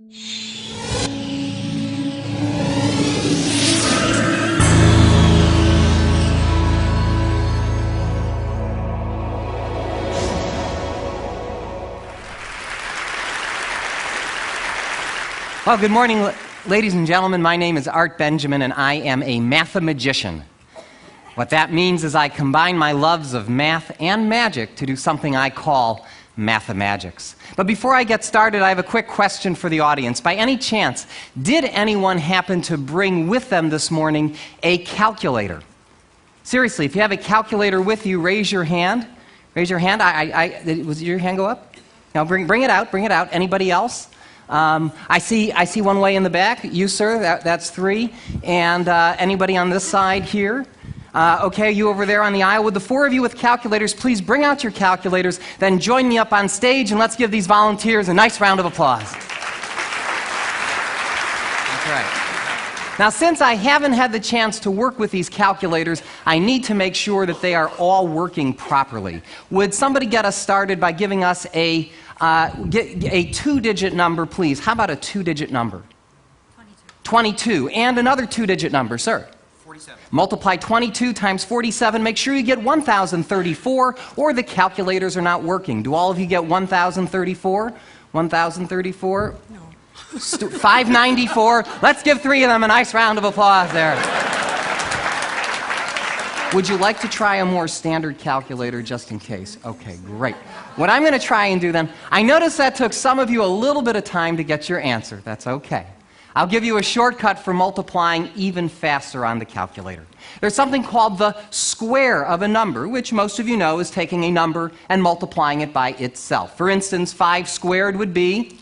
Well, good morning, ladies and gentlemen. My name is Art Benjamin, and I am a mathemagician. What that means is I combine my loves of math and magic to do something I call mathemagics. But before I get started, I have a quick question for the audience. By any chance, did anyone happen to bring with them this morning a calculator? Seriously, if you have a calculator with you, raise your hand. Raise your hand. Was your hand go up? Now bring it out. Bring it out. Anybody else? I see one way in the back. You, sir, that's 3. And anybody on this side here? Okay, you over there on the aisle. Would the 4 of you with calculators please bring out your calculators, then join me up on stage, and let's give these volunteers a nice round of applause. That's right. Now, since I haven't had the chance to work with these calculators, I need to make sure that they are all working properly. Would somebody get us started by giving us a 2-digit number, please? How about a 2-digit number? 22. And another 2-digit number, sir? 47. Multiply 22 times 47. Make sure you get 1,034, or the calculators are not working. Do all of you get 1,034? 1,034? No. 594. Let's give 3 of them a nice round of applause there. Would you like to try a more standard calculator just in case? Okay, great. What I'm going to try and do then, I noticed that took some of you a little bit of time to get your answer. That's okay. I'll give you a shortcut for multiplying even faster on the calculator. There's something called the square of a number, which most of you know is taking a number and multiplying it by itself. For instance, 5 squared would be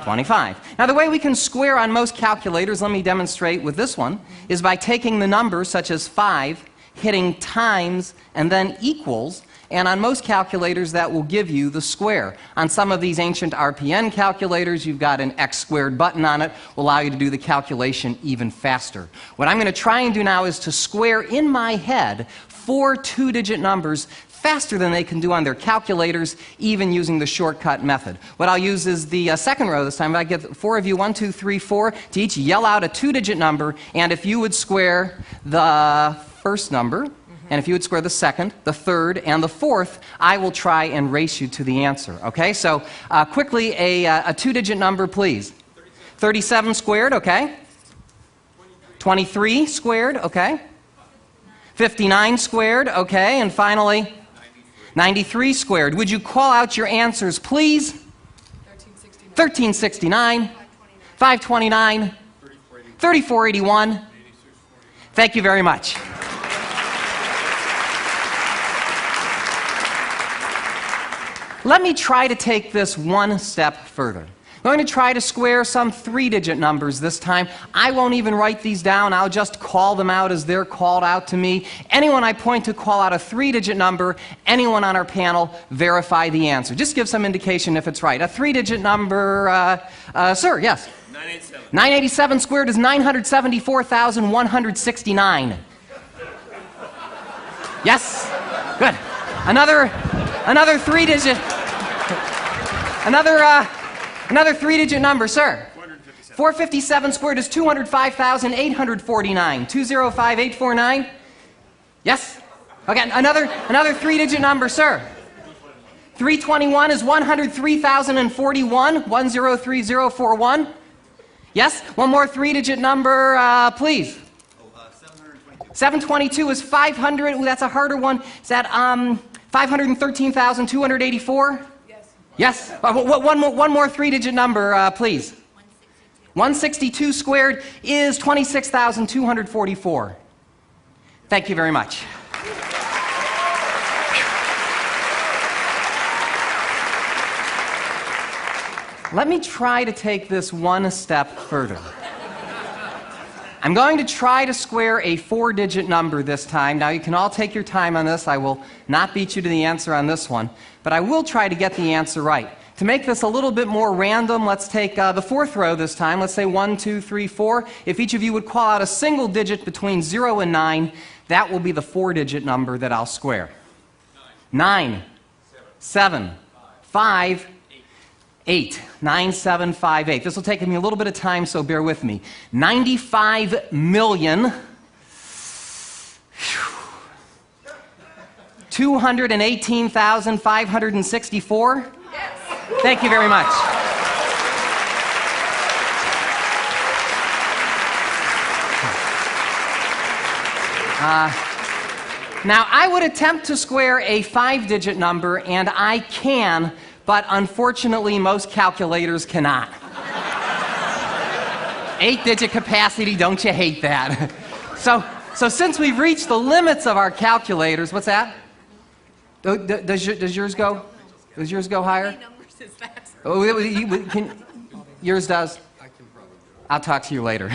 25. Now, the way we can square on most calculators, let me demonstrate with this one, is by taking the number such as 5, hitting times, and then equals, and on most calculators that will give you the square. On some of these ancient RPN calculators, you've got an x squared button on it, will allow you to do the calculation even faster. What I'm going to try and do now is to square in my head 4 2-digit numbers faster than they can do on their calculators, even using the shortcut method. What I'll use is the second row this time. I get 4 of you, 1, 2, 3, 4, to each yell out a 2-digit number, and if you would square the first number, and if you would square the second, the third, and the fourth, I will try and race you to the answer. Okay, so quickly, a 2-digit number, please. 37 squared, okay. 23 squared, okay. 59 squared, okay. And finally, 93 squared. Would you call out your answers, please? 1369, 529, 3481. Thank you very much. Let me try to take this one step further. I'm going to try to square some 3-digit numbers this time. I won't even write these down. I'll just call them out as they're called out to me. Anyone I point to call out a 3-digit number, anyone on our panel verify the answer. Just give some indication if it's right. A 3-digit number, sir, yes? 987. 987 squared is 974,169. Yes? Good. Another 3-digit. Another 3-digit number, sir. 457 squared is 205,849. 205,849. Yes? Okay, another 3-digit number, sir. 321 is 103,041. 103041. Yes? One more 3-digit number, please. 722 is 500. Ooh, that's a harder one. Is that 513,284? Yes. One more 3-digit number, please. 162 squared is 26,244. Thank you very much. Let me try to take this one step further. I'm going to try to square a 4-digit number this time. Now, you can all take your time on this. I will not beat you to the answer on this one, but I will try to get the answer right. To make this a little bit more random, let's take the 4th row this time. Let's say 1, 2, 3, 4. If each of you would call out a single digit between 0 and 9, that will be the 4-digit number that I'll square. 9, 7, 5, 9758. This will take me a little bit of time, so bear with me. 95 million 218,564. Yes. Thank you very much. Now, I would attempt to square a 5-digit number, and I can, but unfortunately, most calculators cannot. 8-digit capacity, don't you hate that? So since we've reached the limits of our calculators, what's that? Does yours go? Does yours go higher? How many numbers is that? Yours does? I'll talk to you later.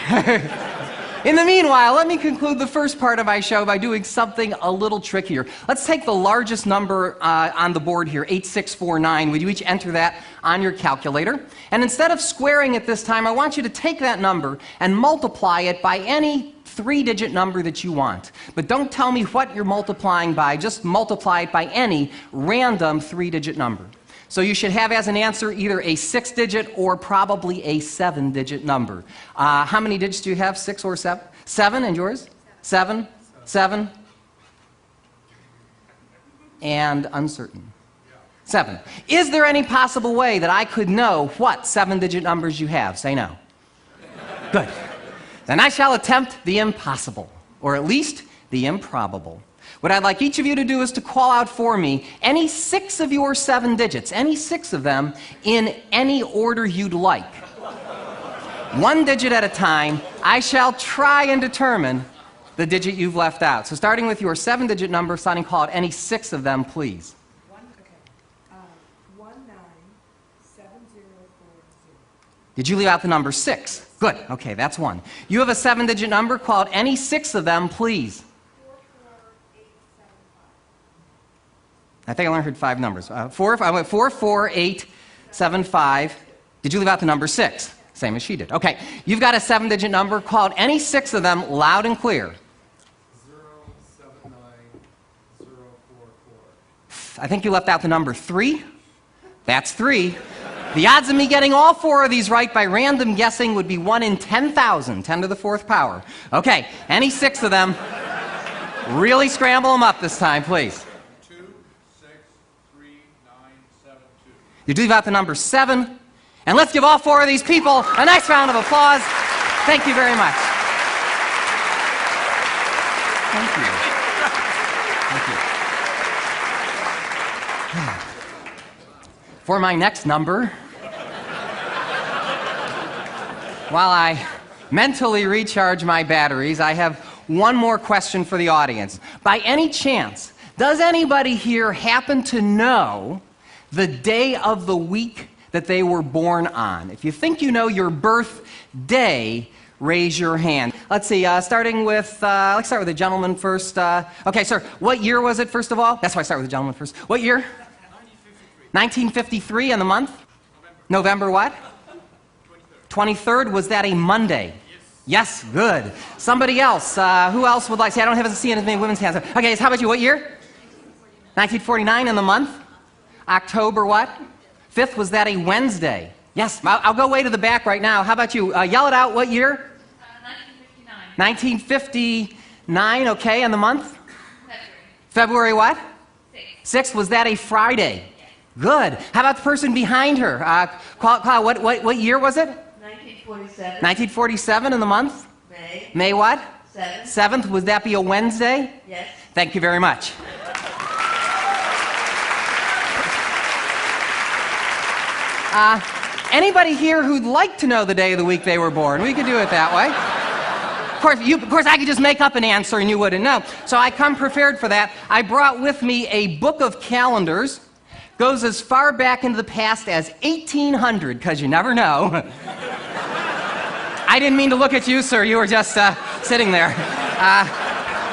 In the meanwhile, let me conclude the first part of my show by doing something a little trickier. Let's take the largest number on the board here, 8649. Would you each enter that on your calculator? And instead of squaring it this time, I want you to take that number and multiply it by any 3-digit number that you want. But don't tell me what you're multiplying by, just multiply it by any random 3-digit number. So you should have as an answer either a 6-digit or probably a 7-digit number. How many digits do you have, 6 or 7? 7, and yours? 7, 7, and uncertain. 7. Is there any possible way that I could know what 7-digit numbers you have? Say no. Good. Then I shall attempt the impossible, or at least the improbable. What I'd like each of you to do is to call out for me any 6 of your 7 digits, any 6 of them, in any order you'd like. 1 digit at a time, I shall try and determine the digit you've left out. So starting with your 7-digit number, Sonny, call out any 6 of them, please. 197040. Did you leave out the number 6? Good. Okay, that's 1. You have a 7-digit number, call out any 6 of them, please. I think I only heard 5 numbers. I went 44875. Did you leave out the number 6? Same as she did. Okay, you've got a 7-digit number. Call out any 6 of them loud and clear. 079044. I think you left out the number 3. That's 3. The odds of me getting all 4 of these right by random guessing would be 1 in 10,000, 10 to the 4th power. Okay, any 6 of them. Really scramble them up this time, please. 263972. You leave out the number 7. And let's give all 4 of these people a nice round of applause. Thank you very much. Thank you. Thank you. For my next number, while I mentally recharge my batteries, I have one more question for the audience. By any chance, does anybody here happen to know the day of the week that they were born on? If you think you know your birthday, raise your hand. Let's see, starting with, let's start with the gentleman first. Okay, sir, what year was it, first of all? That's why I start with the gentleman first. What year? 1953, and the month? November what? 23rd. Was that a Monday? Yes, good. Somebody else, who else would like, see, I don't have to see as many women's hands. Okay, so how about you, what year? 1949, and the month? October what? 5th, was that a Wednesday? Yes, I'll go way to the back right now. How about you? Yell it out, what year? 1959. 1959, okay, and the month? February what? 6th, was that a Friday? Yes. Good. How about the person behind her? What year was it? 1947. 1947, and the month? May. May what? 7th. 7th, would that be a Wednesday? Yes. Thank you very much. Anybody here who'd like to know the day of the week they were born? We could do it that way. Of course, I could just make up an answer and you wouldn't know. So I come prepared for that. I brought with me a book of calendars. Goes as far back into the past as 1800, because you never know. I didn't mean to look at you, sir. You were just sitting there.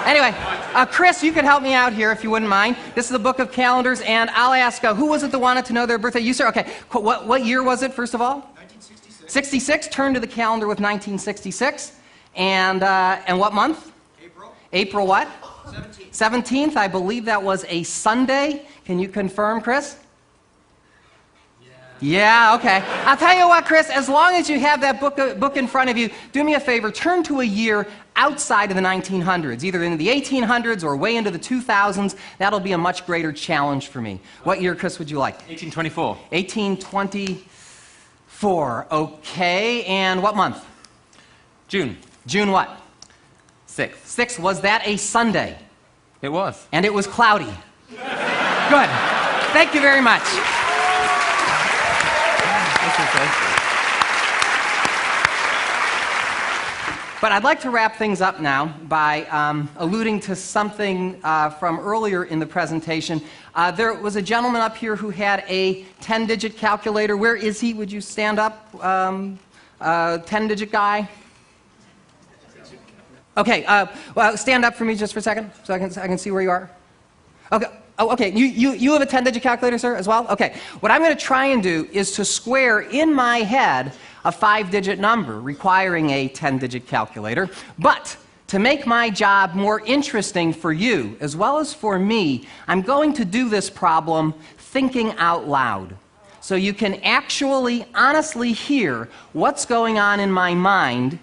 Anyway, Chris, you could help me out here if you wouldn't mind. This is the book of calendars, and I'll ask, who was it that wanted to know their birthday? You, sir? Okay. What year was it, first of all? 1966. 66. Turn to the calendar with 1966. And what month? April. April what? 17th. 17th. I believe that was a Sunday. Can you confirm, Chris? Yeah, okay. I'll tell you what, Chris, as long as you have that book in front of you, do me a favor, turn to a year outside of the 1900s, either into the 1800s or way into the 2000s. That'll be a much greater challenge for me. What year, Chris, would you like? 1824. 1824. Okay, and what month? June. June what? 6th. 6th. Was that a Sunday? It was. And it was cloudy. Good. Thank you very much. But I'd like to wrap things up now by alluding to something from earlier in the presentation. There was a gentleman up here who had a 10-digit calculator. Where is he? Would you stand up? 10-digit guy? Okay, well, stand up for me just for a second so I can see where you are. Okay. Oh, okay. You have a 10-digit calculator, sir, as well? Okay. What I'm going to try and do is to square in my head a 5-digit number requiring a 10-digit calculator. But to make my job more interesting for you as well as for me, I'm going to do this problem thinking out loud. So you can actually honestly hear what's going on in my mind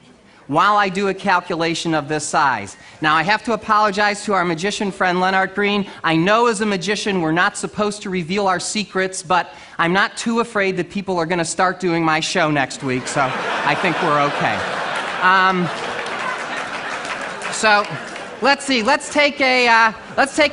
while I do a calculation of this size. Now, I have to apologize to our magician friend Leonard Green. I know as a magician we're not supposed to reveal our secrets, but I'm not too afraid that people are going to start doing my show next week, so I think we're okay. So let's see. Let's take a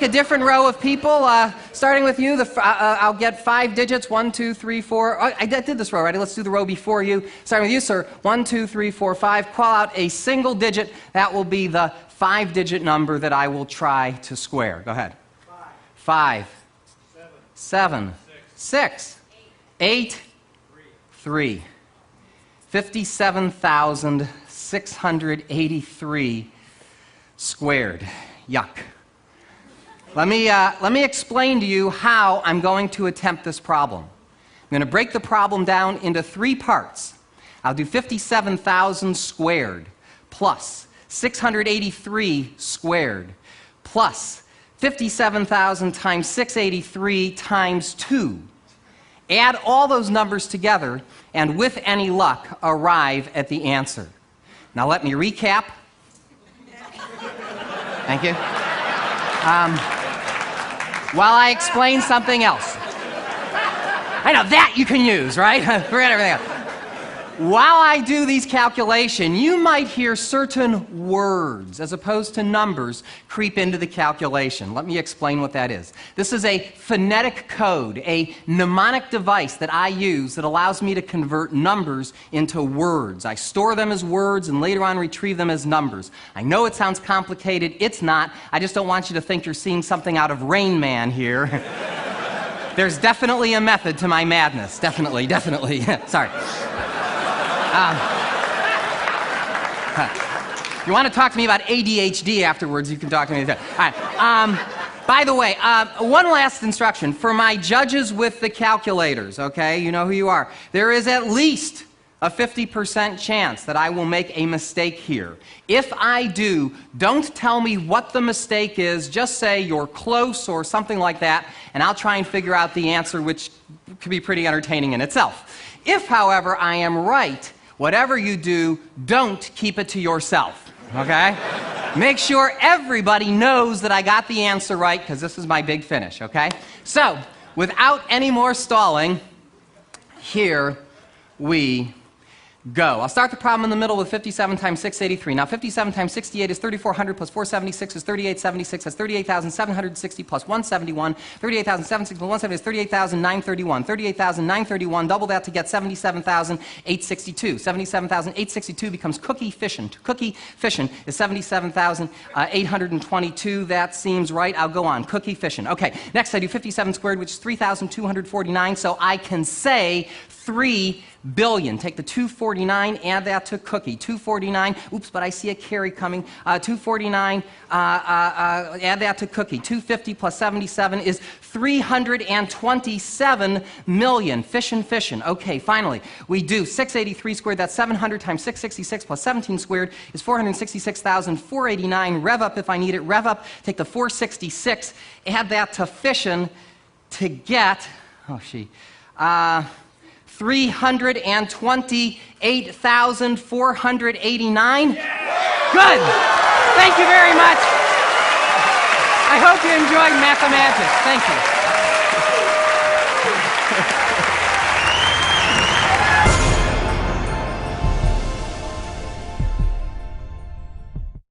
different row of people. Starting with you, I'll get 5 digits. 1, 2, 3, 4. I did this row already. Let's do the row before you. Starting with you, sir. 1, 2, 3, 4, 5. Call out a single digit. That will be the 5-digit number that I will try to square. Go ahead. 5, 7, 6, 8, 3. 57,683 squared. Yuck. Let me explain to you how I'm going to attempt this problem. I'm going to break the problem down into 3 parts. I'll do 57,000 squared plus 683 squared plus 57,000 times 683 times 2. Add all those numbers together and with any luck arrive at the answer. Now let me recap. Thank you. While I explain something else. I know, that you can use, right? Forget everything else. While I do these calculations, you might hear certain words, as opposed to numbers, creep into the calculation. Let me explain what that is. This is a phonetic code, a mnemonic device that I use that allows me to convert numbers into words. I store them as words and later on retrieve them as numbers. I know it sounds complicated. It's not. I just don't want you to think you're seeing something out of Rain Man here. There's definitely a method to my madness. Definitely. Sorry. You want to talk to me about ADHD afterwards, you can talk to me. All right. By the way, one last instruction. For my judges with the calculators, okay, you know who you are. There is at least a 50% chance that I will make a mistake here. If I do, don't tell me what the mistake is. Just say you're close or something like that, and I'll try and figure out the answer, which could be pretty entertaining in itself. If, however, I am right, whatever you do, don't keep it to yourself, okay? Make sure everybody knows that I got the answer right, because this is my big finish, okay? So, without any more stalling, here we go. I'll start the problem in the middle with 57 times 683. Now, 57 times 68 is 3,400 plus 476 is 3,876. That's 38,760 plus 171. 38,760 plus 170 is 38,931. 38,931, double that to get 77,862. 77,862 becomes cookie fission. Cookie fission is 77,822. That seems right. I'll go on. Cookie fission. Okay, next I do 57 squared, which is 3,249. So I can say 3 billion. Take the 249, add that to cookie. 249, oops, but I see a carry coming. 249, add that to cookie. 250 plus 77 is 327 million. Fission. Okay, finally, we do 683 squared. That's 700 times 666 plus 17 squared is 466,489. Rev up if I need it. Rev up, take the 466, add that to fission to get, 328,489. Good. Thank you very much. I hope you enjoyed mathematics. Thank you.